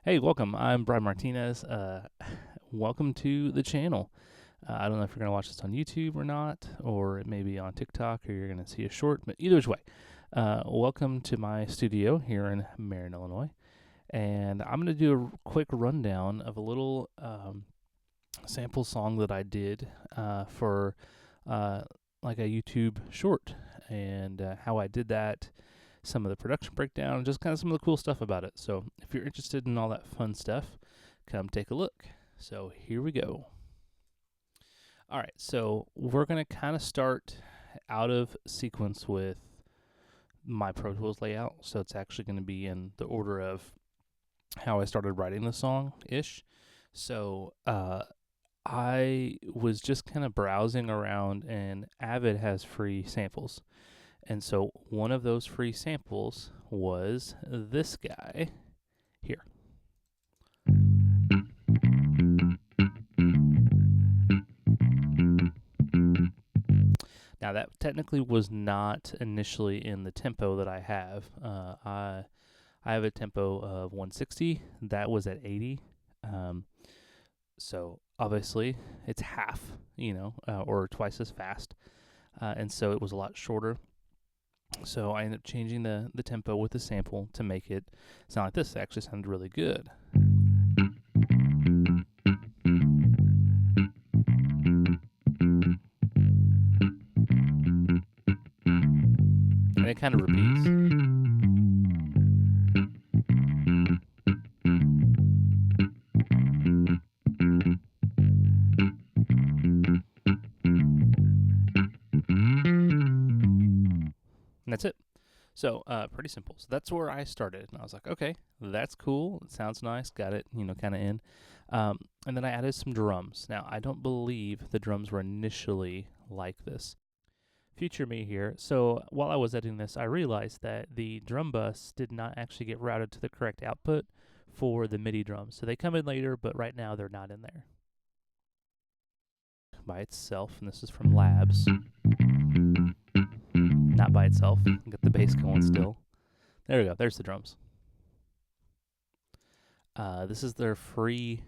Hey, welcome. I'm Brian Martinez. Welcome to the channel. I don't know if you're going to watch this on YouTube or not, or it may be on TikTok, or you're going to see a short, but either way, welcome to my studio here in Marion, Illinois. And I'm going to do a quick rundown of a little sample song that I did for like a YouTube short, and how I did that, some of the production breakdown, and just kind of some of the cool stuff about it. So if you're interested in all that fun stuff, come take a look. So here we go. All right, so we're going to kind of start out of sequence with my Pro Tools layout. So it's actually going to be in the order of how I started writing the song-ish. So I was just kind of browsing around, and Avid has free samples. And so one of those free samples was this guy here. Now that technically was not initially in the tempo that I have. I have a tempo of 160. That was at 80. So obviously it's half, or twice as fast. And so it was a lot shorter. So I ended up changing the tempo with the sample to make it sound like this. It actually sounded really good. And it kind of repeats. And that's it. So pretty simple. So that's where I started. And I was like, okay, that's cool. It sounds nice. Got it, kind of in. And then I added some drums. Now, I don't believe the drums were initially like this. Future me here. So while I was editing this, I realized that the drum bus did not actually get routed to the correct output for the MIDI drums. So they come in later, but right now they're not in there by itself. And this is from Labs. Not by itself. Get the bass going still. There we go. There's the drums. This is their free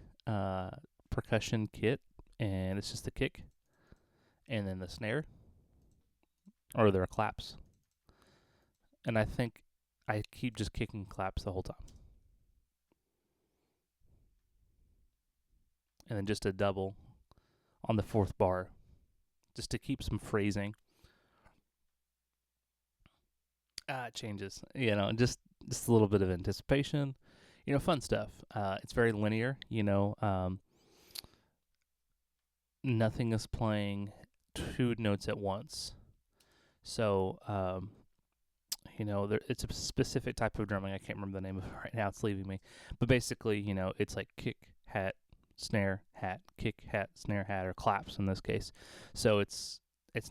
percussion kit, and it's just the kick and then the snare, or their claps. And I think I keep just kicking claps the whole time. And then just a double on the fourth bar, just to keep some phrasing. It changes, just a little bit of anticipation, fun stuff. It's very linear, nothing is playing two notes at once. So, it's a specific type of drumming. I can't remember the name of it right now. It's leaving me. But basically, it's like kick, hat, snare, hat, kick, hat, snare, hat, or claps in this case. So it's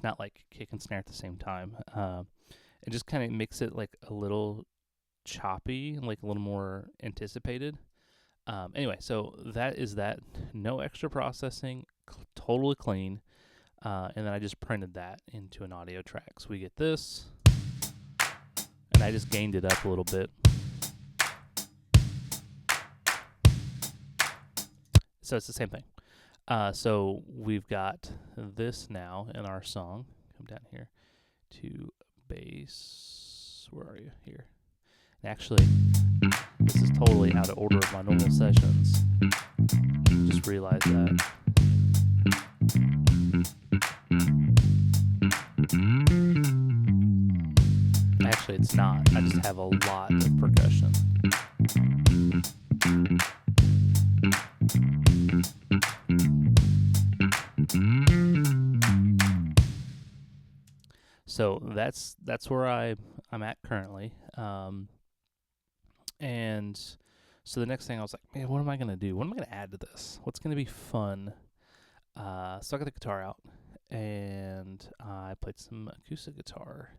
not like kick and snare at the same time. It just kind of makes it like a little choppy, like a little more anticipated. Anyway, so that is that. No extra processing, totally clean. And then I just printed that into an audio track. So we get this, and I just gained it up a little bit. So it's the same thing. So we've got this now in our song. Come down here to bass. Where are you? Here. And actually, this is totally out of order of my normal sessions. Just realized that. Actually, it's not. I just have a lot of percussion. So that's where I'm at currently. And so the next thing I was like, man, what am I going to do? What am I going to add to this? What's going to be fun? So I got the guitar out, and I played some acoustic guitar.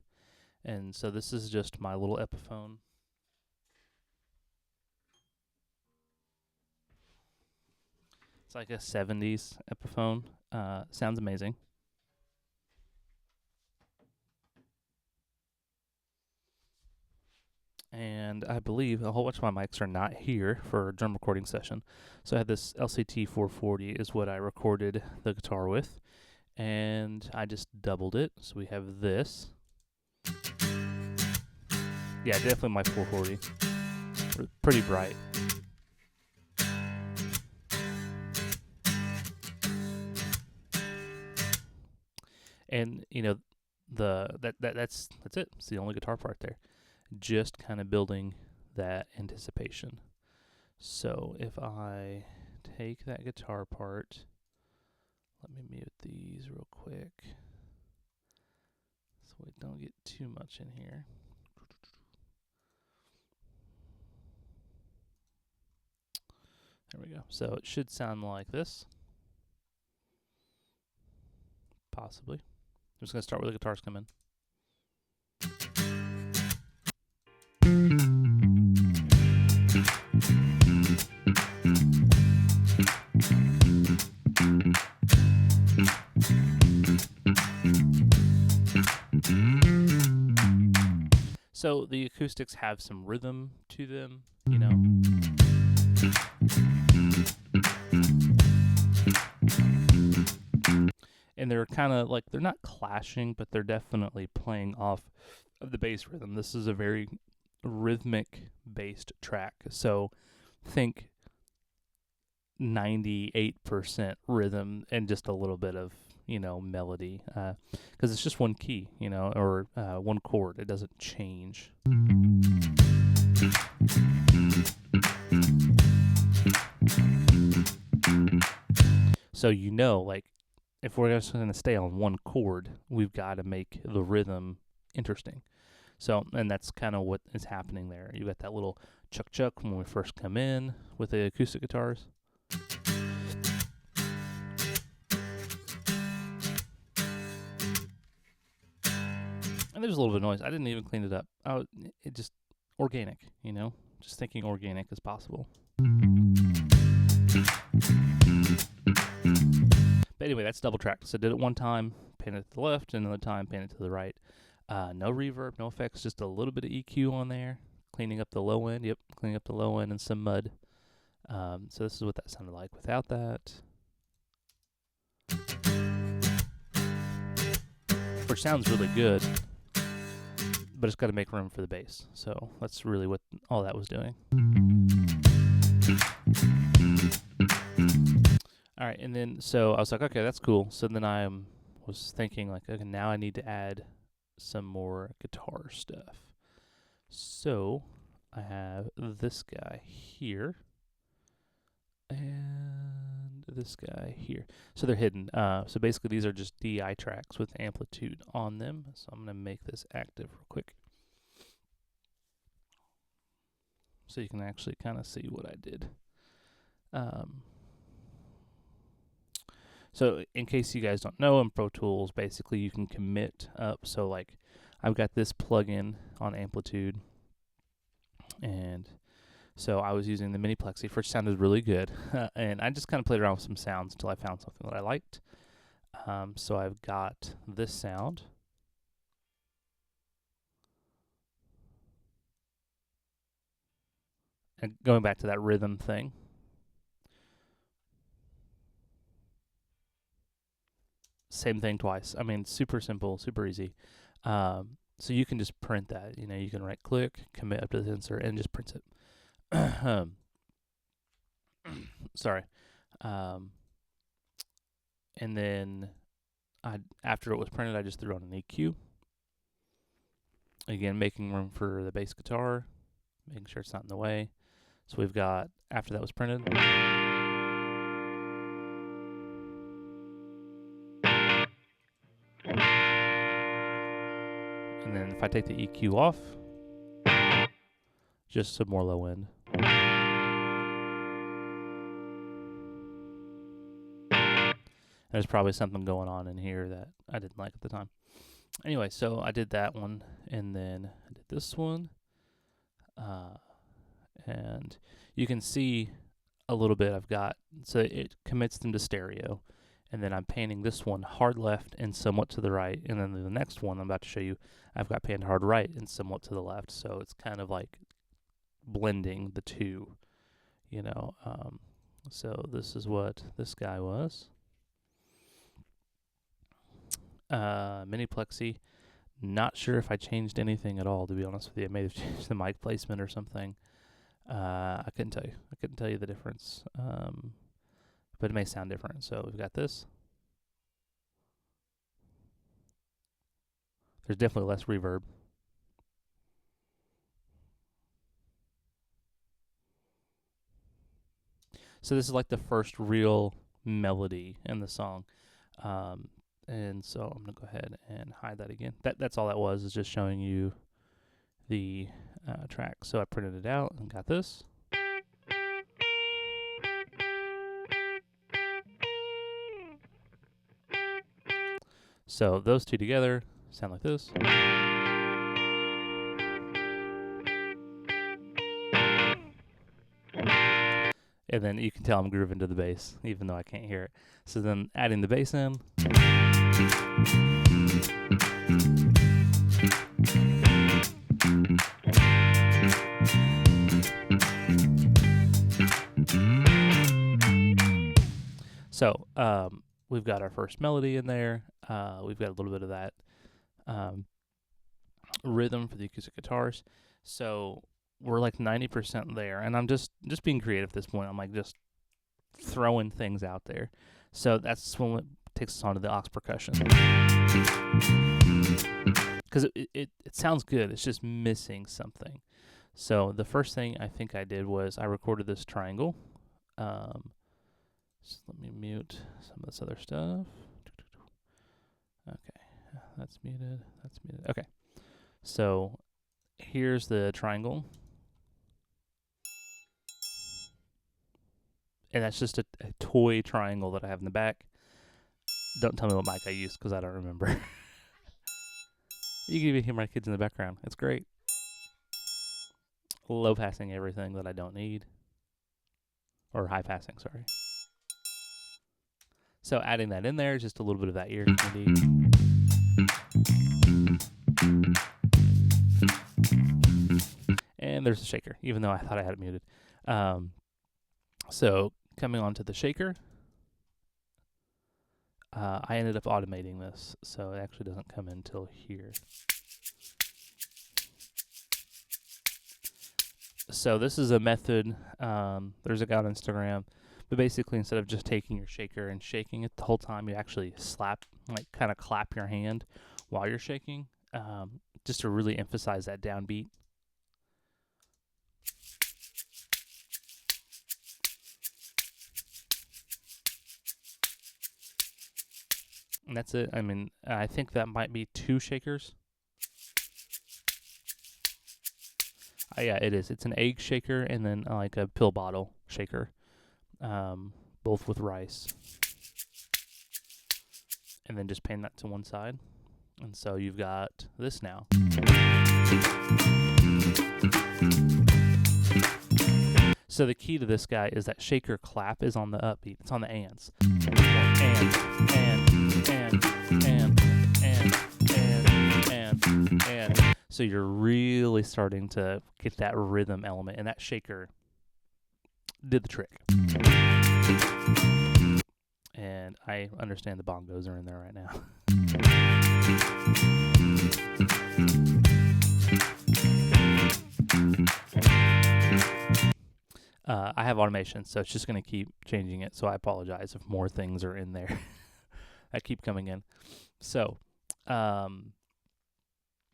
And so this is just my little Epiphone. It's like a 70s Epiphone. Sounds amazing. And I believe a whole bunch of my mics are not here for a drum recording session. So I had this LCT 440 is what I recorded the guitar with. And I just doubled it. So we have this. Yeah, definitely my 440. Pretty bright. And you know, that's it. It's the only guitar part there. Just kind of building that anticipation. So if I take that guitar part, let me mute these real quick so we don't get too much in here. There we go. So it should sound like this. Possibly. I'm just going to start where the guitars come in. So the acoustics have some rhythm to them, you know. And they're kind of like, they're not clashing, but they're definitely playing off of the bass rhythm. This is a very rhythmic based track. So think 98% rhythm and just a little bit of, you know, melody, because it's just one key, you know, or one chord. It doesn't change. So, you know, like, if we're just going to stay on one chord, we've got to make the rhythm interesting. So, and that's kind of what is happening there. You got that little chuck chuck when we first come in with the acoustic guitars. And there's a little bit of noise. I didn't even clean it up. It just organic, you know, just thinking organic as possible. But anyway, that's double tracked. So I did it one time, pan it to the left, and another time, pan it to the right. No reverb, no effects, just a little bit of EQ on there. Cleaning up the low end. Yep, cleaning up the low end and some mud. So this is what that sounded like without that. Which sounds really good, but it's got to make room for the bass. So that's really what all that was doing. All right, and then so I was like, okay, that's cool. So then I was thinking like, okay, now I need to add some more guitar stuff. So I have this guy here and this guy here. So they're hidden. So basically these are just DI tracks with amplitude on them. So I'm going to make this active real quick, so you can actually kind of see what I did. So in case you guys don't know, in Pro Tools, basically you can commit up. So like I've got this plugin on amplitude, and so I was using the Mini Plexi, which sounded really good. And I just kind of played around with some sounds until I found something that I liked. So I've got this sound. And going back to that rhythm thing. Same thing twice. I mean, super simple, super easy. So you can just print that. You know, you can right click, commit up to the sensor, and just print it. Sorry. And then after it was printed, I just threw on an EQ. Again, making room for the bass guitar, making sure it's not in the way. So we've got, after that was printed, and then if I take the EQ off, just some more low end. There's probably something going on in here that I didn't like at the time. Anyway, so I did that one, and then I did this one. And you can see a little bit I've got, so it commits them to stereo. and then I'm panning this one hard left and somewhat to the right, and then the next one I'm about to show you, I've got panned hard right and somewhat to the left. So it's kind of like blending the two, you know. So this is what this guy was. Mini plexi. Not sure if I changed anything at all, to be honest with you. I may have changed the mic placement or something. I couldn't tell you. I couldn't tell you the difference. But it may sound different. So we've got this. There's definitely less reverb. So this is like the first real melody in the song. And so I'm going to go ahead and hide that again. That's all that was, is just showing you the track. So I printed it out and got this. So those two together sound like this. And then you can tell I'm grooving to the bass, even though I can't hear it. So then adding the bass in. So we've got our first melody in there. We've got a little bit of that rhythm for the acoustic guitars. So we're like 90% there, and I'm just being creative at this point. I'm like just throwing things out there. So that's when it takes us on to the aux percussion, because it sounds good. It's just missing something. So the first thing I think I did was I recorded this triangle. So let me mute some of this other stuff. Okay, that's muted. That's muted. Okay, so here's the triangle. And that's just a toy triangle that I have in the back. Don't tell me what mic I used, because I don't remember. You can even hear my kids in the background. It's great. Low passing everything that I don't need. Or high passing, sorry. So adding that in there, just a little bit of that ear candy. And there's the shaker, even though I thought I had it muted. So coming on to the shaker, I ended up automating this, so it actually doesn't come in until here. So this is a method. There's a guy on Instagram, but basically instead of just taking your shaker and shaking it the whole time, you actually slap, like kind of clap your hand while you're shaking, just to really emphasize that downbeat. And that's it. I mean, I think that might be 2 shakers. Yeah, it is. It's an egg shaker and then like a pill bottle shaker, both with rice. And then just pan that to one side. And so you've got this now. So the key to this guy is that shaker clap is on the upbeat. It's on the ands. And. So you're really starting to get that rhythm element, and that shaker did the trick. And I understand the bongos are in there right now. I have automation, so it's just going to keep changing it, so I apologize if more things are in there that keep coming in. So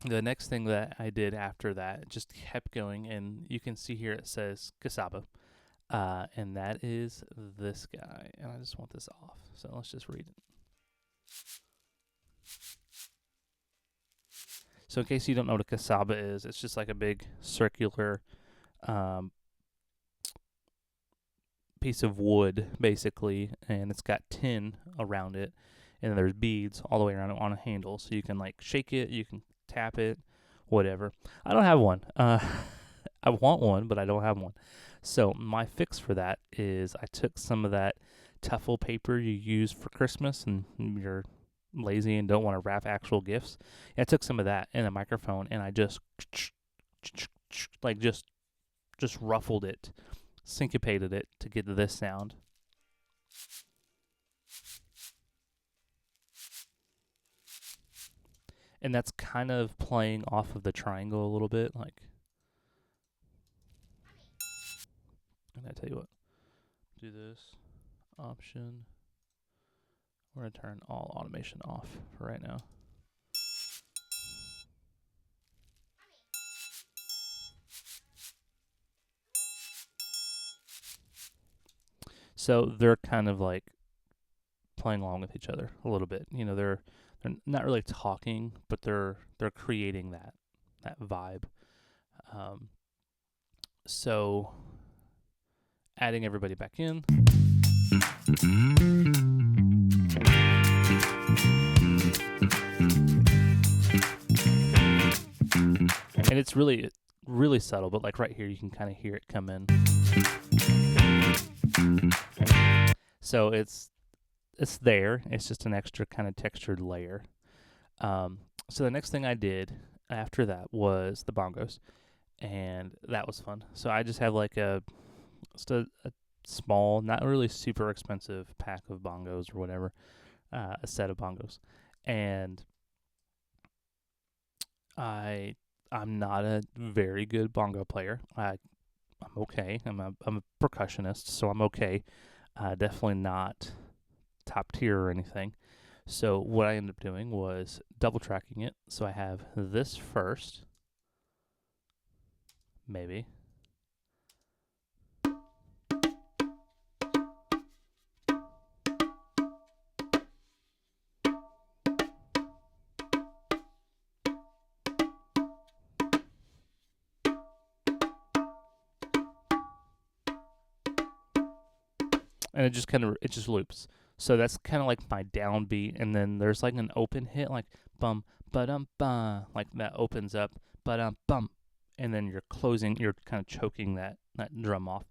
the next thing that I did after that just kept going, and you can see here it says Casaba, and that is this guy, and I just want this off, so let's just read it. So in case you don't know what a Casaba is, it's just like a big circular piece of wood, basically, and it's got tin around it, and there's beads all the way around it on a handle, so you can like shake it, you can tap it, whatever. I don't have one. I want one, but I don't have one. So my fix for that is I took some of that Tuffle paper you use for Christmas and you're lazy and don't want to wrap actual gifts. I took some of that in a microphone and I just like just ruffled it, syncopated it to get this sound. And that's kind of playing off of the triangle a little bit, like. And I tell you what, do this option. We're gonna turn all automation off for right now. So they're kind of like playing along with each other a little bit. You know, they're not really talking, but they're creating that vibe. So adding everybody back in. And it's really, really subtle, but like right here, you can kind of hear it come in. So it's there. It's just an extra kind of textured layer. So the next thing I did after that was the bongos, and that was fun. So I just have like just a small, not really super expensive pack of bongos or whatever, a set of bongos, and I'm not a very good bongo player. I'm okay. I'm a percussionist, so I'm okay. Definitely not top tier or anything. So what I ended up doing was double tracking it. So I have this first, maybe. And it just loops. So that's kind of like my downbeat, and then there's like an open hit, like bum ba-dum bum, like that opens up ba-dum bum, and then you're kind of choking that drum off.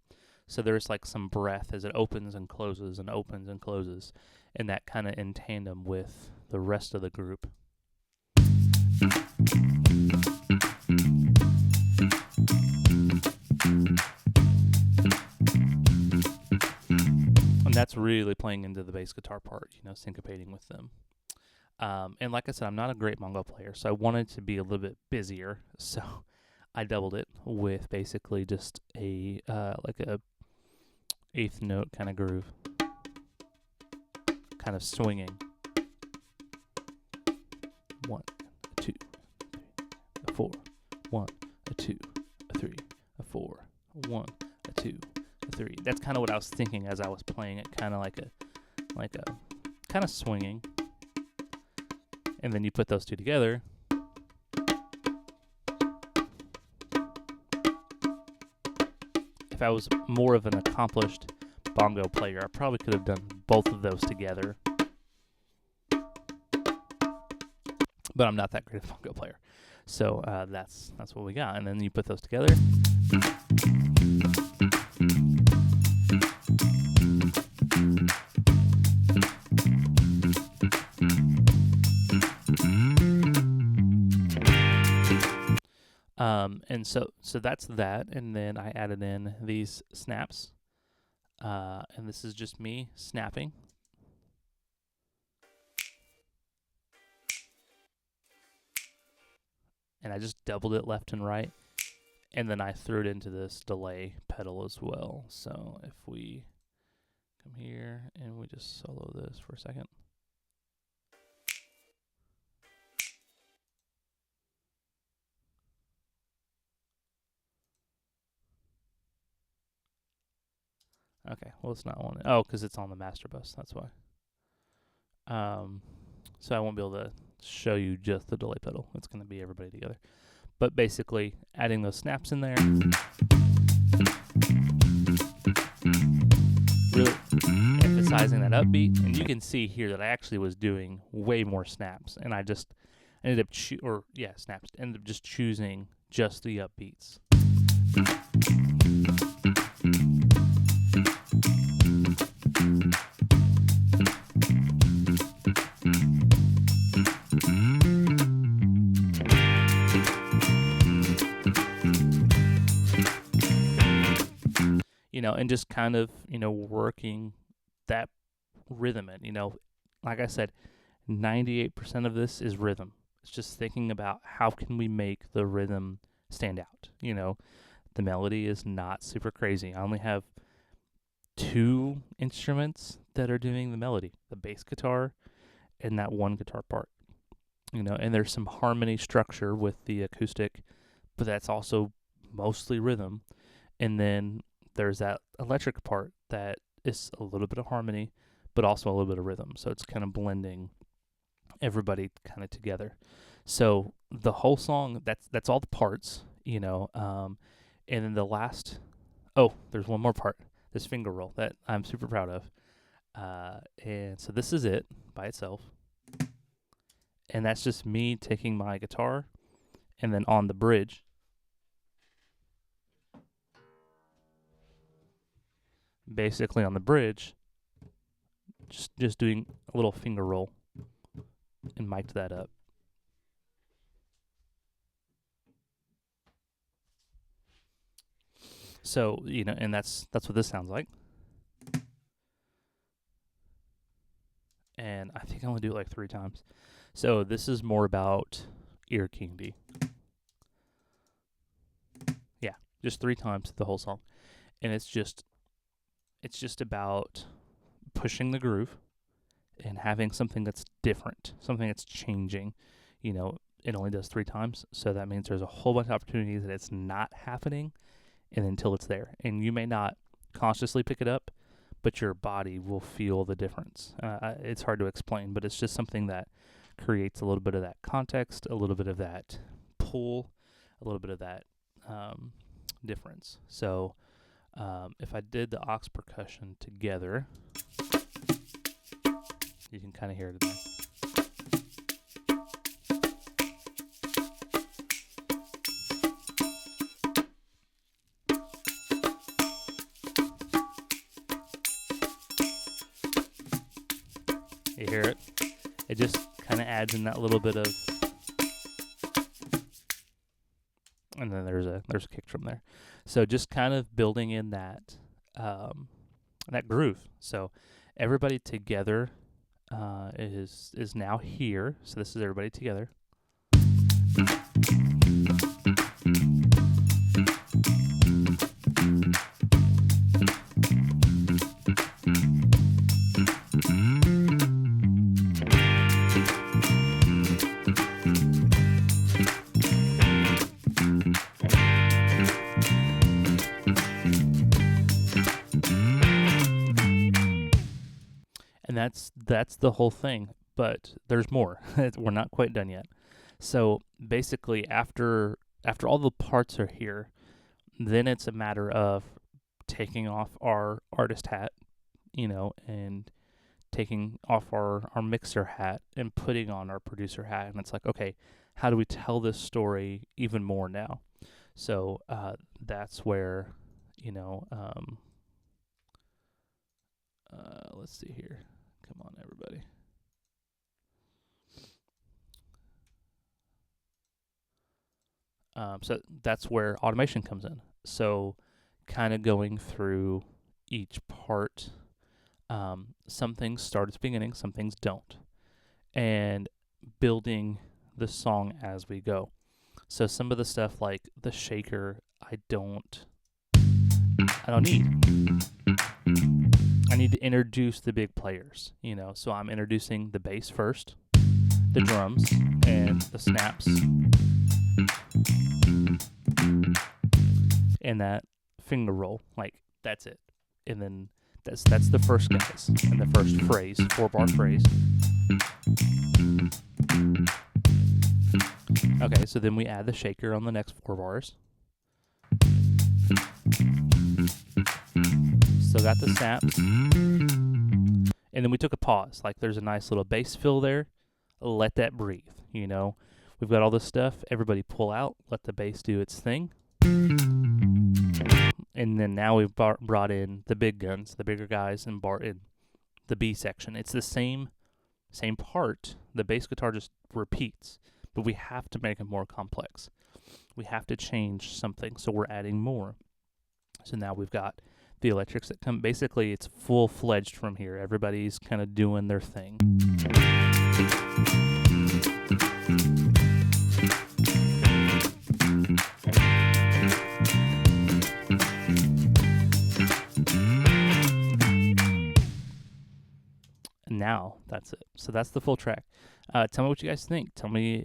So there's like some breath as it opens and closes and opens and closes, and that kind of in tandem with the rest of the group. And that's really playing into the bass guitar part, syncopating with them. And like I said, I'm not a great bongo player, so I wanted to be a little bit busier. So I doubled it with basically just a eighth note kind of groove, kind of swinging. 1, 2, 3, 4. 1, 2, 3, 4. 1, 2, 3. That's kind of what I was thinking as I was playing it, kind of like a kind of swinging. And then you put those two together. If I was more of an accomplished bongo player, I probably could have done both of those together. But I'm not that great a bongo player. So that's what we got. And then you put those together. And so that's that, and then I added in these snaps, and this is just me snapping. And I just doubled it left and right, and then I threw it into this delay pedal as well. So if we come here and we just solo this for a second. Okay, well, it's not on it. Oh, because it's on the master bus. That's why. So I won't be able to show you just the delay pedal. It's going to be everybody together. But basically, adding those snaps in there. Really emphasizing that upbeat. And you can see here that I actually was doing way more snaps. And I just ended up, snaps. Ended up just choosing just the upbeats. and just kind of, working that rhythm in, like I said, 98% of this is rhythm. It's just thinking about how can we make the rhythm stand out. The melody is not super crazy. I only have 2 instruments that are doing the melody, the bass guitar and that one guitar part. And there's some harmony structure with the acoustic, but that's also mostly rhythm. And then there's that electric part that is a little bit of harmony, but also a little bit of rhythm. So it's kind of blending everybody kind of together. So the whole song, that's all the parts, and then the last, there's one more part, this finger roll that I'm super proud of. And so this is it by itself. And that's just me taking my guitar, and then on the bridge, basically on the bridge, just doing a little finger roll and mic'd that up. So, and that's what this sounds like. And I think I only do it like 3 times. So this is more about ear candy. Yeah, just 3 times the whole song. And it's just about pushing the groove and having something that's different, something that's changing. It only does 3 times, so that means there's a whole bunch of opportunities that it's not happening, and until it's there. And you may not consciously pick it up, but your body will feel the difference. It's hard to explain, but it's just something that creates a little bit of that context, a little bit of that pull, a little bit of that difference. So if I did the aux percussion together, you can kind of hear it in there. You hear it? It just kind of adds in that little bit of, and then there's a kick drum there. So just kind of building in that that groove. So everybody together is now here. So this is everybody together. And that's the whole thing, but there's more. We're not quite done yet. So basically, after all the parts are here, then it's a matter of taking off our artist hat, and taking off our mixer hat and putting on our producer hat. And it's like, okay, how do we tell this story even more now? So that's where, let's see here. Come on, everybody. So that's where automation comes in. So kind of going through each part. Some things start at the beginning, some things don't. And building the song as we go. So some of the stuff like the shaker, I don't need. I need to introduce the big players, so I'm introducing the bass first, the drums, and the snaps, and that finger roll, like that's it. And then that's the first guys and the first phrase, 4-bar phrase. Okay, so then we add the shaker on the next 4 bars. Still got the snaps. And then we took a pause. Like there's a nice little bass fill there. Let that breathe, We've got all this stuff. Everybody pull out. Let the bass do its thing. And then now we've brought in the big guns, the bigger guys, and brought in the B section. It's the same part. The bass guitar just repeats, but we have to make it more complex. We have to change something, so we're adding more. So now we've got the electrics that come. Basically, it's full-fledged from here. Everybody's kind of doing their thing. Now that's it. So that's the full track. Tell me what you guys think. Tell me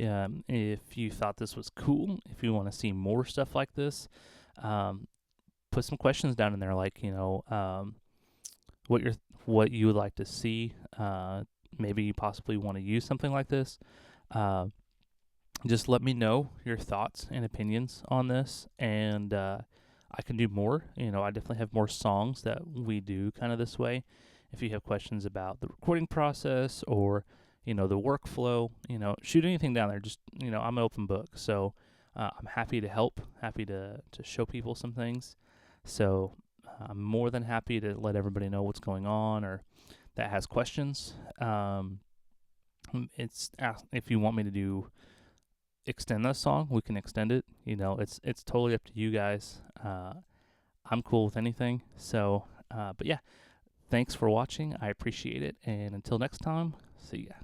if you thought this was cool. If you want to see more stuff like this, put some questions down in there, like what you would like to see. Maybe you possibly want to use something like this. Just let me know your thoughts and opinions on this, and I can do more. I definitely have more songs that we do kind of this way. If you have questions about the recording process or, the workflow, shoot anything down there. Just, I'm an open book. So I'm happy to help, happy to show people some things. So I'm more than happy to let everybody know what's going on or that has questions. If you want me to extend this song, we can extend it. It's totally up to you guys. I'm cool with anything. So, but yeah. Thanks for watching. I appreciate it. And until next time, see ya.